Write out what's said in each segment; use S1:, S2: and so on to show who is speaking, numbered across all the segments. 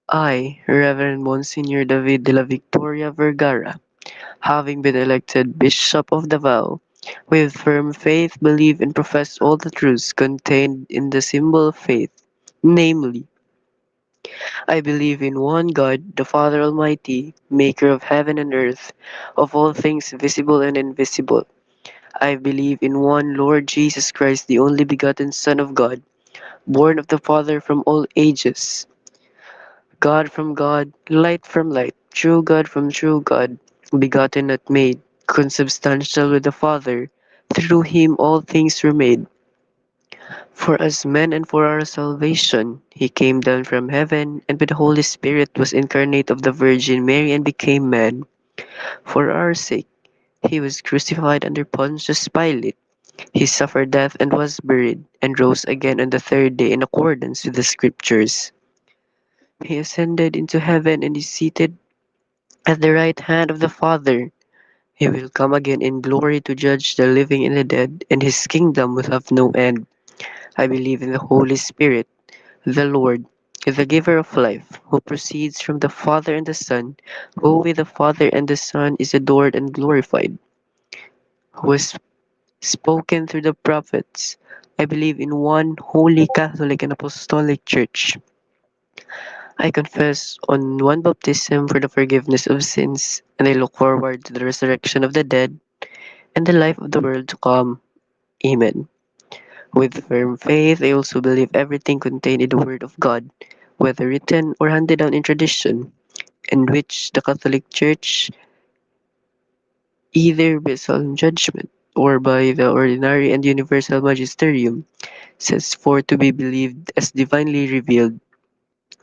S1: I, Reverend Monsignor David de la Victoria Vergara, having been elected Bishop of Davao, with firm faith believe and profess all the truths contained in the symbol of faith, namely, I believe in one God, the Father Almighty, maker of heaven and earth, of all things visible and invisible. I believe in one Lord Jesus Christ, the only begotten Son of God, born of the Father from all ages, God from God, light from light, true God from true God, begotten not made, consubstantial with the Father. Through him all things were made. For us men and for our salvation, he came down from heaven, and with the Holy Spirit was incarnate of the Virgin Mary and became man. For our sake, he was crucified under Pontius Pilate. He suffered death and was buried, and rose again on the third day in accordance with the Scriptures. He ascended into heaven and is seated at the right hand of the Father. He will come again in glory to judge the living and the dead, and his kingdom will have no end. I believe in the Holy Spirit, the Lord, the giver of life, who proceeds from the Father and the Son, who with the Father and the Son is adored and glorified, who has spoken through the prophets. I believe in one holy Catholic and Apostolic Church. I confess on one baptism for the forgiveness of sins, and I look forward to the resurrection of the dead and the life of the world to come. Amen. With firm faith, I also believe everything contained in the Word of God, whether written or handed down in tradition, and which the Catholic Church, either by solemn judgment or by the ordinary and universal magisterium, sets forth to be believed as divinely revealed.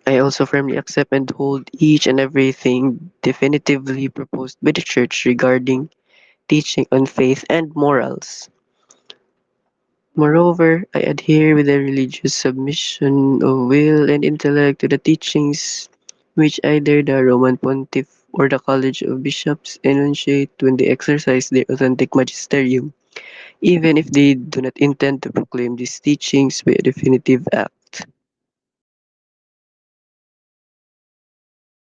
S1: I also firmly accept and hold each and everything definitively proposed by the Church regarding teaching on faith and morals. Moreover, I adhere with a religious submission of will and intellect to the teachings which either the Roman Pontiff or the College of Bishops enunciate when they exercise their authentic magisterium, even if they do not intend to proclaim these teachings by a definitive act.